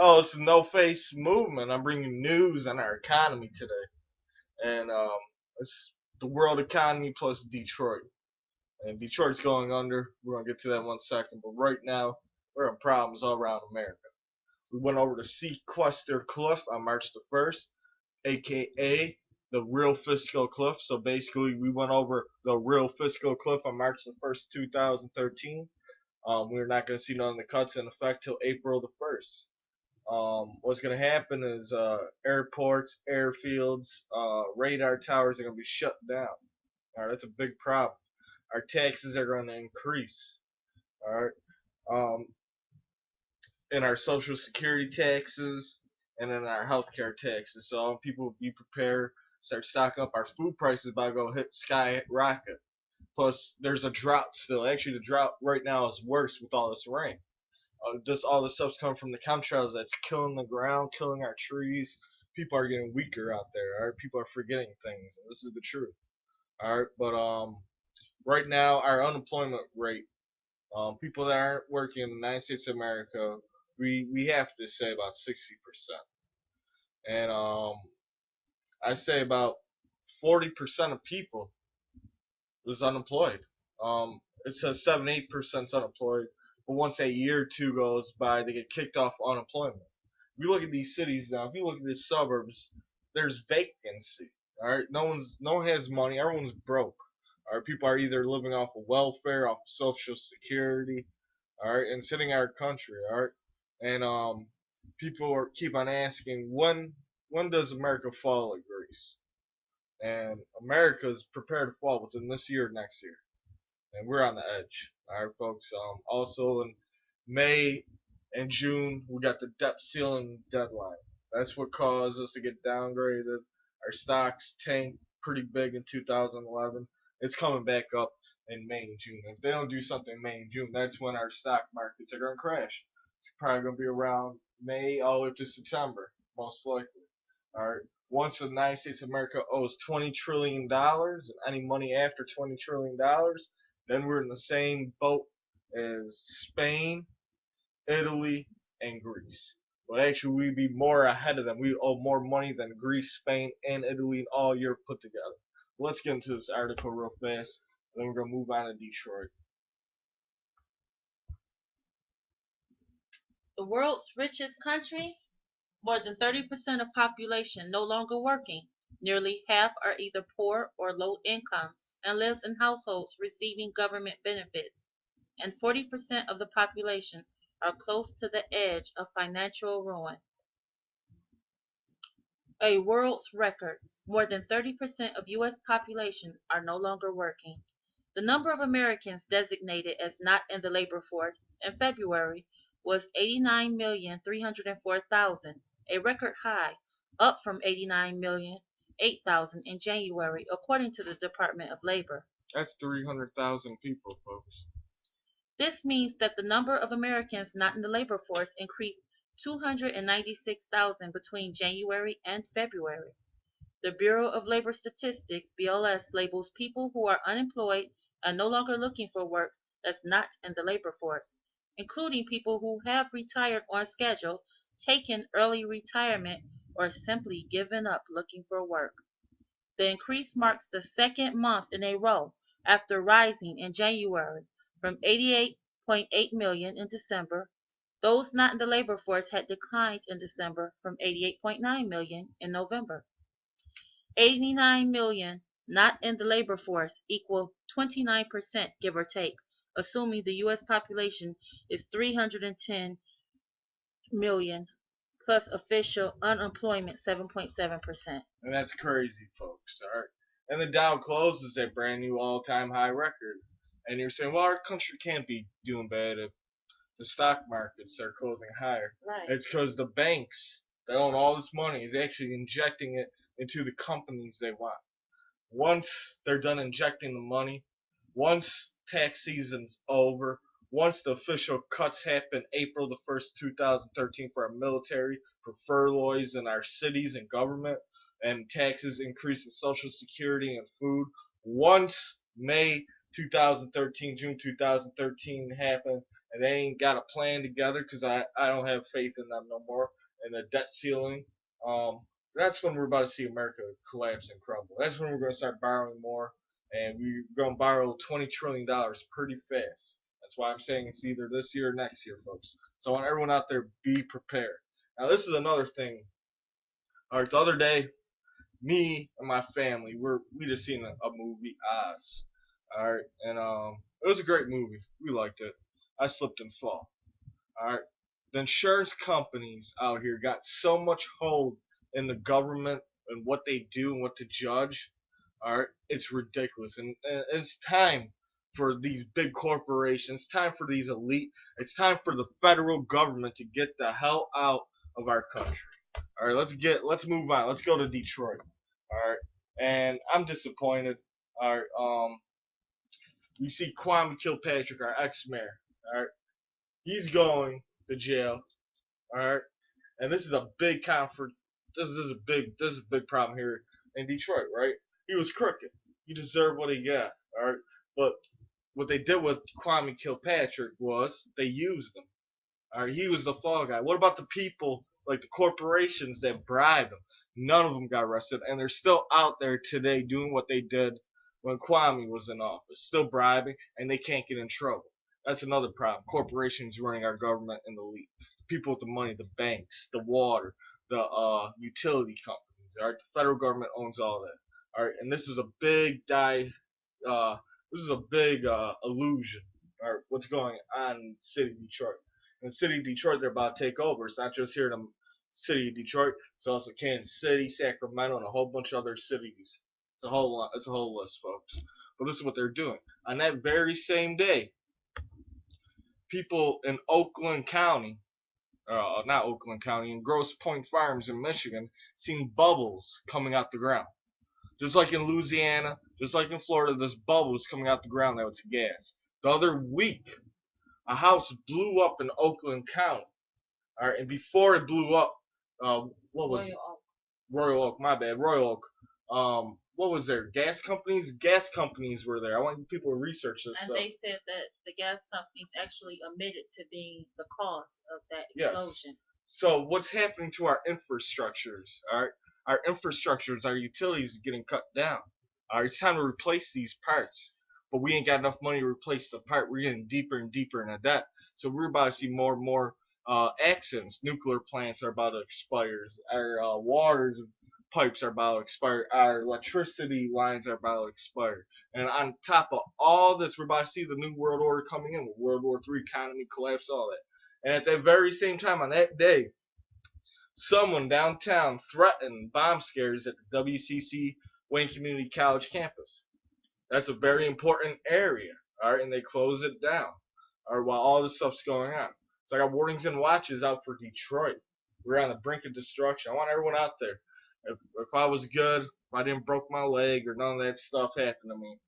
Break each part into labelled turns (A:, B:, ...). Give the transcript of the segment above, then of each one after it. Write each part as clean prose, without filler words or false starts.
A: Oh, it's a no face movement. I'm bringing news on our economy today, and it's the world economy plus Detroit. And Detroit's going under. We're gonna get to that in 1 second, but right now we're in problems all around America. We went over to Sequester Cliff on March the 1st, aka the real fiscal cliff. So basically, we went over the real fiscal cliff on March the 1st, 2013. We're not going to see none of the cuts in effect till April the 1st. What's going to happen is airports, airfields, radar towers are going to be shut down. All right, that's a big problem. Our taxes are going to increase. All right, um, in our social security taxes and in our healthcare taxes. So people be prepared, start stocking up. Our food prices about to go hit skyrocket. Plus, there's a drought still. Actually, the drought right now is worse with all this rain. Just all this stuff's coming from the chemtrails that's killing the ground, killing our trees. People are getting weaker out there. All right, people are forgetting things. This is the truth. All right, but right now our unemployment rate, people that aren't working in the United States of America, we have to say about 60%, and I say about 40% of people is unemployed. It says 7-8% unemployed, but once a year or two goes by, they get kicked off unemployment. If you look at these cities now, if you look at these suburbs, there's vacancy. All right, no one has money. Everyone's broke. All right, people are either living off of welfare, off of Social Security, all right, and sitting our country, all right, and people keep on asking when does America fall like Greece? And America is prepared to fall within this year or next year, and we're on the edge. All right, folks. Also in May and June, we got the debt ceiling deadline. That's what caused us to get downgraded. Our stocks tanked pretty big in 2011. It's coming back up in May and June. If they don't do something in May and June, that's when our stock markets are going to crash. It's probably going to be around May all the way up to September, most likely. All right. Once the United States of America owes $20 trillion, and any money after $20 trillion, then we're in the same boat as Spain, Italy, and Greece. But actually, we'd be more ahead of them. We owe more money than Greece, Spain, and Italy and all Europe put together. Let's get into this article real fast, and then we're going to move on to Detroit.
B: The world's richest country? More than 30% of population no longer working. Nearly half are either poor or low income and lives in households receiving government benefits. And 40% of the population are close to the edge of financial ruin. A world's record. More than 30% of U.S. population are no longer working. The number of Americans designated as not in the labor force in February was 89,304,000, a record high, up from 89,008,000 in January, according to the Department of Labor.
A: That's 300,000 people, folks.
B: This means that the number of Americans not in the labor force increased 296,000 between January and February. The Bureau of Labor Statistics (BLS) labels people who are unemployed and no longer looking for work as not in the labor force, including people who have retired on schedule, taken early retirement, or simply given up looking for work. The increase marks the second month in a row after rising in January from 88.8 million in December. Those not in the labor force had declined in December from 88.9 million in November. 89 million not in the labor force equal 29%, give or take, assuming the U.S. population is 310 million plus official unemployment 7.7%.
A: And that's crazy, folks. All right. And the Dow closes a brand new all-time high record. And you're saying, well, our country can't be doing bad if the stock markets are closing higher.
B: Right.
A: It's because the banks that own all this money is actually injecting it into the companies they want. Once they're done injecting the money, once tax season's over, once the official cuts happen April the 1st, 2013 for our military, for furloughs in our cities and government, and taxes increase in Social Security and food, once May 2013, June 2013 happened, and they ain't got a plan together because I don't have faith in them no more. And the debt ceiling, um, that's when we're about to see America collapse and crumble. That's when we're going to start borrowing more, and we're going to borrow $20 trillion pretty fast. That's why I'm saying it's either this year or next year, folks. So I want everyone out there be prepared. Now this is another thing. All right, the other day, me and my family we just seen a movie, Oz. All right, and it was a great movie. We liked it. I slipped and fall. All right, the insurance companies out here got so much hold in the government and what they do and what to judge. All right, it's ridiculous, and it's time for these big corporations. It's time for these elite. It's time for the federal government to get the hell out of our country. All right, let's move on. Let's go to Detroit. All right, and I'm disappointed. All right, we see Kwame Kilpatrick, our ex-mayor. All right, he's going to jail. All right, and this is a big conference. This is a big problem here in Detroit. Right, he was crooked. He deserved what he got. All right, but what they did with Kwame Kilpatrick was they used him. All right, he was the fall guy. What about the people, like the corporations that bribed him? None of them got arrested, and they're still out there today doing what they did when Kwame was in office, still bribing, and they can't get in trouble. That's another problem. Corporations running our government and the elite. People with the money, the banks, the water, the utility companies. All right, the federal government owns all that. All right, and this was a big uh, illusion. All right, what's going on in the city of Detroit? In the city of Detroit, they're about to take over. It's not just here in the city of Detroit. It's also Kansas City, Sacramento, and a whole bunch of other cities. It's a whole lot. It's a whole list, folks. But this is what they're doing. On that very same day, people in Oakland County, not Oakland County, in Grosse Pointe Farms in Michigan, seen bubbles coming out the ground. Just like in Louisiana, just like in Florida, there's bubbles coming out the ground that was gas. The other week, a house blew up in Oakland County. All right, and before it blew up, what was it? Royal Oak, my bad, Royal Oak. What was there? Gas companies? Gas companies were there. I want people to research this
B: And
A: stuff.
B: they said that the gas companies actually admitted to being the cause of that
A: Yes.
B: explosion.
A: So what's happening to our infrastructures? All right, our infrastructures, our utilities are getting cut down. All right, it's time to replace these parts, but we ain't got enough money to replace the part. We're getting deeper and deeper into debt, so we're about to see more and more accidents. Nuclear plants are about to expire. Our waters pipes are about to expire. Our electricity lines are about to expire. And on top of all this, we're about to see the new world order coming in with World War III, economy collapse, all that. And at that very same time, on that day, someone downtown threatened bomb scares at the WCC Wayne Community College campus. That's a very important area, all right, and they close it down, all right, while all this stuff's going on. So I got warnings and watches out for Detroit. We're on the brink of destruction. I want everyone out there. If I was good, if I didn't broke my leg or none of that stuff happened to me,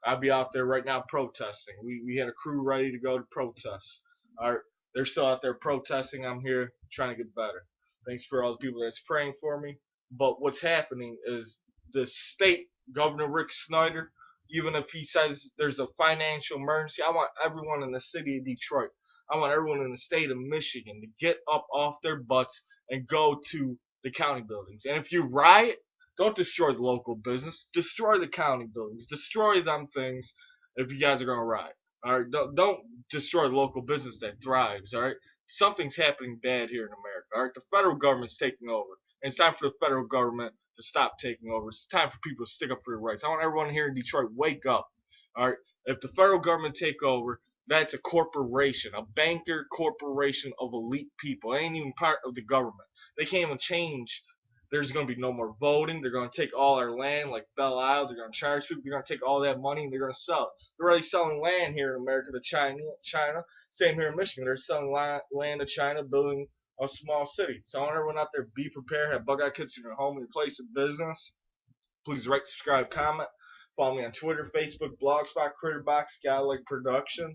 A: I'd be out there right now protesting. We had a crew ready to go to protest. All right, they're still out there protesting. I'm here trying to get better. Thanks for all the people that's praying for me. But what's happening is the state Governor Rick Snyder, even if he says there's a financial emergency, I want everyone in the city of Detroit, I want everyone in the state of Michigan to get up off their butts and go to the county buildings. And if you riot, don't destroy the local business. Destroy the county buildings. Destroy them things if you guys are going to riot. All right, don't destroy the local business that thrives. All right, something's happening bad here in America. All right, the federal government's taking over. And it's time for the federal government to stop taking over. It's time for people to stick up for their rights. I want everyone here in Detroit wake up. All right, if the federal government take over, that's a corporation, a banker corporation of elite people. It ain't even part of the government. They can't even change. There's going to be no more voting. They're going to take all our land, like Belle Isle. They're going to charge people. They're going to take all that money and they're going to sell it. They're already selling land here in America to China. Same here in Michigan. They're selling land to China, building a small city. So I want everyone out there, be prepared. Have Bug Eye Kitchen in your home, your place of business. Please rate, subscribe, comment. Follow me on Twitter, Facebook, Blogspot, Critterbox, Skyleg Production.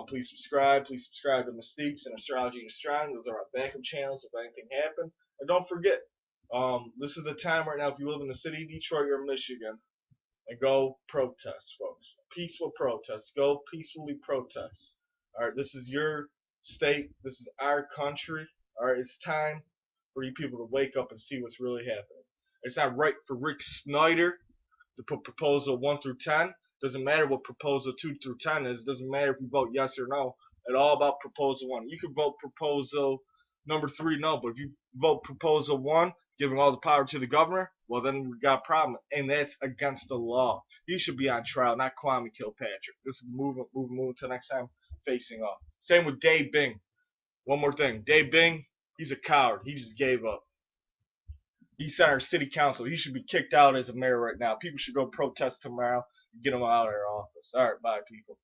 A: Please subscribe. Please subscribe to Mystiques and Astrology and Astronomy. Those are our backup channels if anything happened. And don't forget, this is the time right now if you live in the city of Detroit or Michigan and go protest, folks. Peaceful protest. Go peacefully protest. All right, this is your state. This is our country. All right, it's time for you people to wake up and see what's really happening. It's not right for Rick Snyder to put proposal 1 through 10. Doesn't matter what proposal 2 through 10 is. Doesn't matter if you vote yes or no. It's all about proposal 1. You can vote proposal number 3 no, but if you vote proposal 1, giving all the power to the governor, well then we got a problem, and that's against the law. He should be on trial, not Kwame Kilpatrick. This is moving to next time facing off. Same with Dave Bing. One more thing, Dave Bing, he's a coward. He just gave up. He's our city council. He should be kicked out as a mayor right now. People should go protest tomorrow and get him out of their office. All right, bye, people.